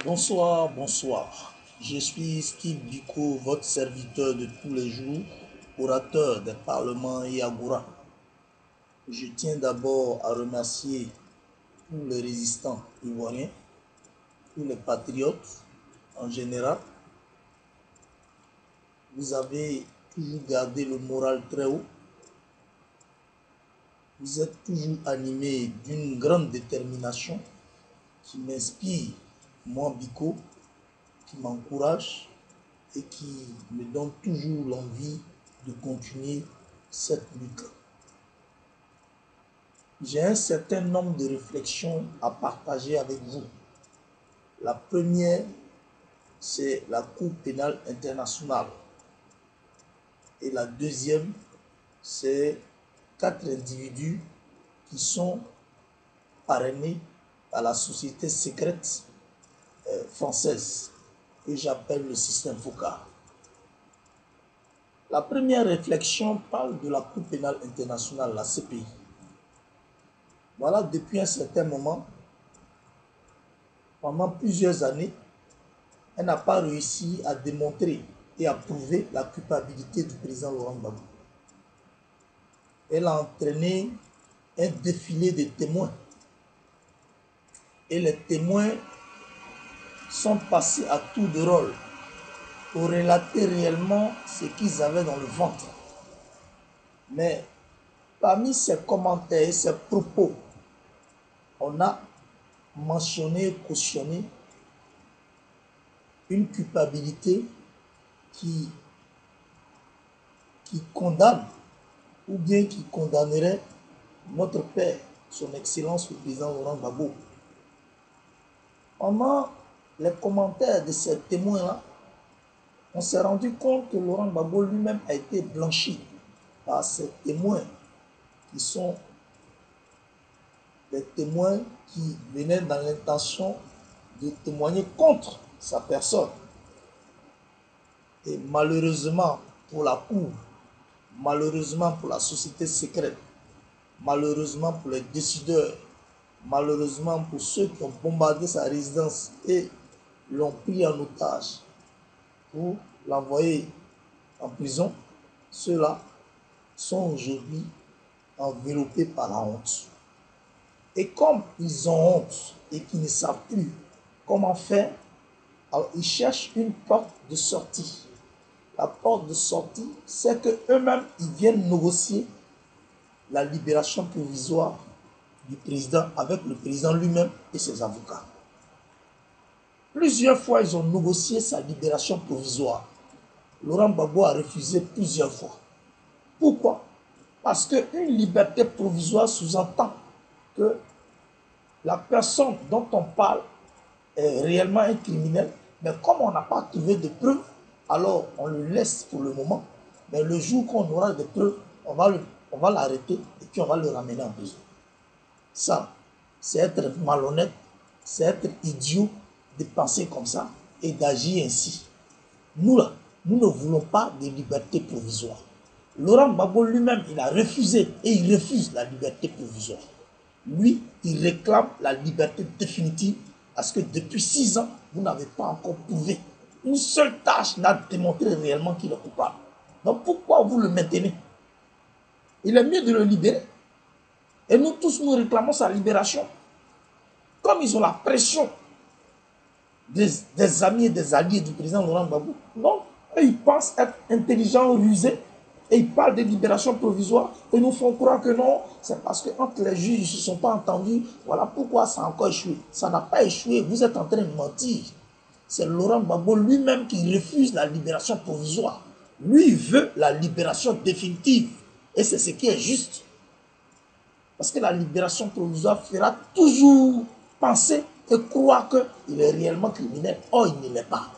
Bonsoir, bonsoir. Je suis Steve Biko, votre serviteur de tous les jours, orateur des parlements et Agoura. Je tiens d'abord à remercier tous les résistants ivoiriens, tous les patriotes en général. Vous avez toujours gardé le moral très haut. Vous êtes toujours animés d'une grande détermination qui m'inspire, moi Biko, qui m'encourage et qui me donne toujours l'envie de continuer cette lutte. J'ai un certain nombre de réflexions à partager avec vous. La première, c'est la Cour pénale internationale. Et la deuxième, c'est 4 individus qui sont parrainés par la société secrète française que j'appelle le système FOCA. La première réflexion parle de la Cour pénale internationale, la CPI. Voilà, depuis un certain moment, pendant plusieurs années, elle n'a pas réussi à démontrer et à prouver la culpabilité du président Laurent Gbagbo. Elle a entraîné un défilé de témoins. Et les témoins sont passés à tour de rôle pour relater réellement ce qu'ils avaient dans le ventre. Mais parmi ces commentaires et ces propos, on a mentionné, cautionné une culpabilité qui condamne ou bien qui condamnerait notre père, son excellence le président Laurent Gbagbo. Pendant les commentaires de ces témoins-là, on s'est rendu compte que Laurent Gbagbo lui-même a été blanchi par ces témoins qui sont des témoins qui venaient dans l'intention de témoigner contre sa personne. Et malheureusement pour la Cour, malheureusement pour la société secrète, malheureusement pour les décideurs, malheureusement pour ceux qui ont bombardé sa résidence et l'ont pris en otage pour l'envoyer en prison, ceux-là sont aujourd'hui enveloppés par la honte. Et comme ils ont honte et qu'ils ne savent plus comment faire, alors ils cherchent une porte de sortie. La porte de sortie, c'est qu'eux-mêmes, ils viennent négocier la libération provisoire du président avec le président lui-même et ses avocats. Plusieurs fois, ils ont négocié sa libération provisoire. Laurent Gbagbo a refusé plusieurs fois. Pourquoi? Parce qu'une liberté provisoire sous-entend que la personne dont on parle est réellement un criminel, mais comme on n'a pas trouvé de preuves, alors on le laisse pour le moment. Mais le jour qu'on aura des preuves, on va l'arrêter et puis on va le ramener en prison. Ça, c'est être malhonnête, c'est être idiot de penser comme ça et d'agir ainsi. Nous là, nous ne voulons pas de liberté provisoire. Laurent Gbagbo lui-même, il a refusé et il refuse la liberté provisoire. Lui, il réclame la liberté définitive parce que depuis 6 ans, vous n'avez pas encore prouvé. Une seule tâche n'a démontré réellement qu'il est coupable. Donc pourquoi vous le maintenez? Il est mieux de le libérer. Et nous tous, nous réclamons sa libération. Comme ils ont la pression des amis et des alliés du président Laurent Gbagbo, donc ils pensent être intelligents, rusés, et ils parlent de libération provisoire, et nous font croire que non, c'est parce que entre les juges, ils ne se sont pas entendus, voilà pourquoi ça a encore échoué. Ça n'a pas échoué, vous êtes en train de mentir. C'est Laurent Gbagbo lui-même qui refuse la libération provisoire. Lui, il veut la libération définitive, et c'est ce qui est juste. Parce que la libération provisoire fera toujours penser et croire qu'il est réellement criminel. Or, il ne l'est pas.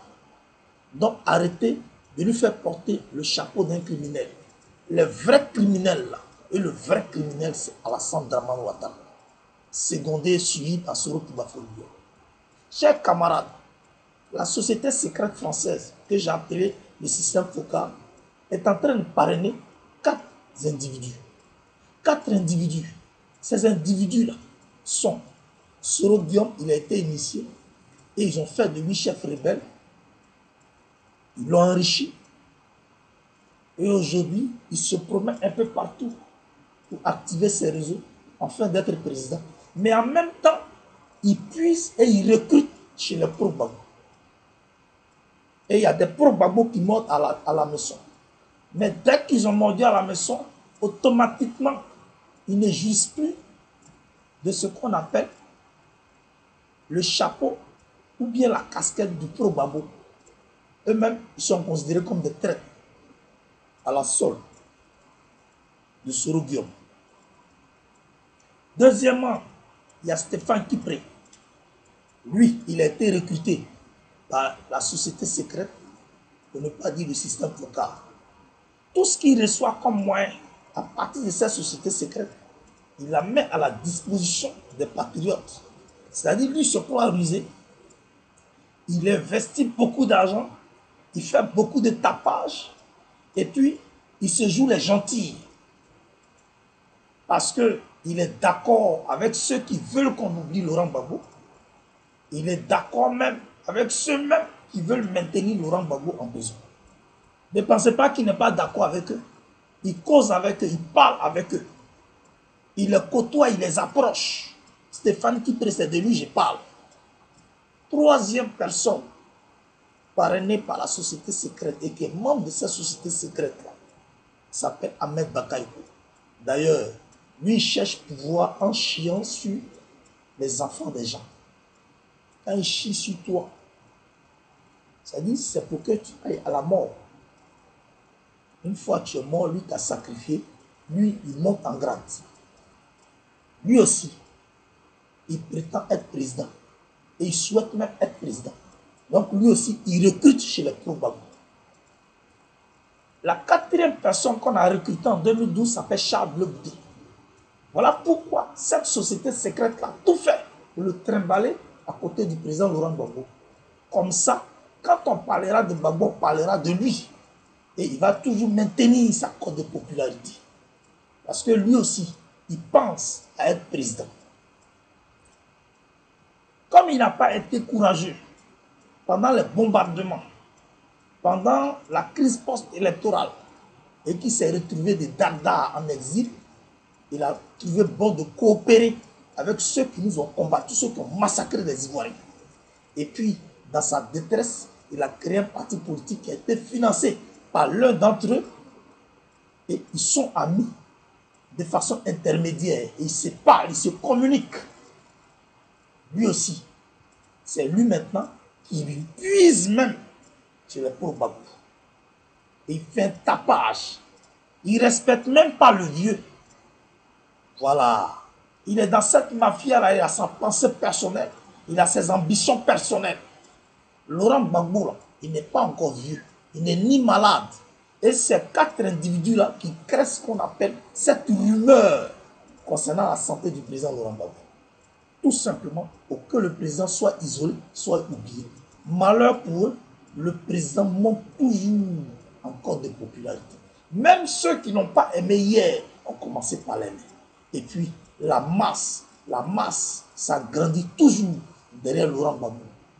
Donc, arrêtez de lui faire porter le chapeau d'un criminel. Le vrai criminel, là, et le vrai criminel, c'est Alassane Dramane Ouattara, secondé et suivi par Soro Kubafolio. Chers camarades, la société secrète française, que j'ai appelée le système FOCA, est en train de parrainer 4 individus. 4 individus. Ces individus-là sont Soro Guillaume, il a été initié, et ils ont fait de lui chef rebelle. Ils l'ont enrichi. Et aujourd'hui, il se promène un peu partout pour activer ses réseaux afin d'être président. Mais en même temps, il puise et il recrute chez les pro-Gbagbo. Et il y a des pro-Gbagbo qui mordent à la maison. Mais dès qu'ils ont mordu à la maison, automatiquement, ils ne jouissent plus de ce qu'on appelle le chapeau ou bien la casquette du pro-Gbagbo. Eux-mêmes, ils sont considérés comme des traîtres à la solde de Soro Guillaume. Deuxièmement, il y a Stéphane Kipré. Lui, il a été recruté par la société secrète, pour ne pas dire le système local. Tout ce qu'il reçoit comme moyen à partir de cette société secrète, il la met à la disposition des patriotes. C'est-à-dire, lui, se croit rusé, il investit beaucoup d'argent, il fait beaucoup de tapage, et puis il se joue les gentils. Parce qu'il est d'accord avec ceux qui veulent qu'on oublie Laurent Gbagbo. Il est d'accord même avec ceux-mêmes qui veulent maintenir Laurent Gbagbo en prison. Ne pensez pas qu'il n'est pas d'accord avec eux. Il cause avec eux, il parle avec eux. Il les côtoie, il les approche. Stéphane qui précède de lui, je parle. Troisième personne parrainée par la société secrète et qui est membre de cette société secrète-là s'appelle Ahmed Bakaïko. D'ailleurs, lui, il cherche pouvoir en chiant sur les enfants des gens. Quand il chie sur toi, ça dit c'est pour que tu ailles à la mort. Une fois que tu es mort, lui t'a sacrifié, lui, il monte en grade. Lui aussi, il prétend être président. Et il souhaite même être président. Donc lui aussi, il recrute chez les pro-Gbagbo. La quatrième personne qu'on a recrutée en 2012 s'appelle Charles Bleugoudé. Voilà pourquoi cette société secrète-là a tout fait pour le trimballer à côté du président Laurent Gbagbo. Comme ça, quand on parlera de Gbagbo, on parlera de lui. Et il va toujours maintenir sa cote de popularité. Parce que lui aussi, il pense à être président. Comme il n'a pas été courageux pendant les bombardements, pendant la crise post-électorale, et qu'il s'est retrouvé de Dada en exil, il a trouvé bon de coopérer avec ceux qui nous ont combattus, ceux qui ont massacré les Ivoiriens. Et puis, dans sa détresse, il a créé un parti politique qui a été financé par l'un d'entre eux. Et ils sont amis de façon intermédiaire. Et ils se parlent, ils se communiquent. Lui aussi, c'est lui maintenant qui lui puise même chez les pro-Gbagbo. Et il fait un tapage. Il ne respecte même pas le vieux. Voilà. Il est dans cette mafia-là, il a sa pensée personnelle. Il a ses ambitions personnelles. Laurent Gbagbo, là, il n'est pas encore vieux. Il n'est ni malade. Et ces quatre individus-là qui créent ce qu'on appelle cette rumeur concernant la santé du président Laurent Gbagbo. Tout simplement pour que le président soit isolé, soit oublié. Malheur pour eux, le président monte toujours encore de popularité. Même ceux qui n'ont pas aimé hier ont commencé par l'aimer. Et puis, la masse, ça grandit toujours derrière Laurent Gbagbo.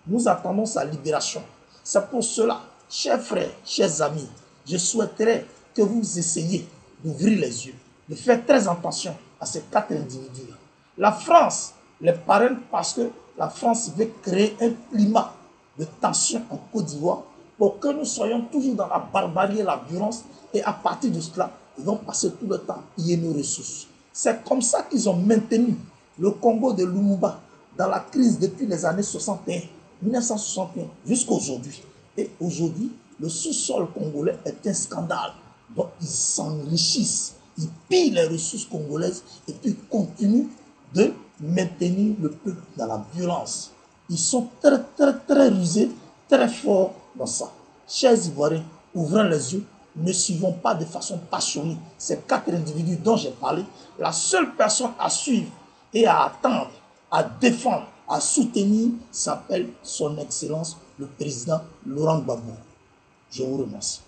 Nous attendons sa libération. C'est pour cela, chers frères, chers amis, je souhaiterais que vous essayiez d'ouvrir les yeux, de faire très attention à ces quatre individus-là. La France les parraine parce que la France veut créer un climat de tension en Côte d'Ivoire pour que nous soyons toujours dans la barbarie et la violence. Et à partir de cela, ils vont passer tout le temps à piller nos ressources. C'est comme ça qu'ils ont maintenu le Congo de Lumumba dans la crise depuis les années 61, 1961 jusqu'à aujourd'hui. Et aujourd'hui, le sous-sol congolais est un scandale. Donc ils s'enrichissent, ils pillent les ressources congolaises et puis continuent de maintenir le peuple dans la violence. Ils sont très rusés, très forts dans ça. Chers Ivoiriens, ouvrons les yeux, ne suivons pas de façon passionnée ces quatre individus dont j'ai parlé. La seule personne à suivre et à attendre, à défendre, à soutenir s'appelle son Excellence le président Laurent Gbagbo. Je vous remercie.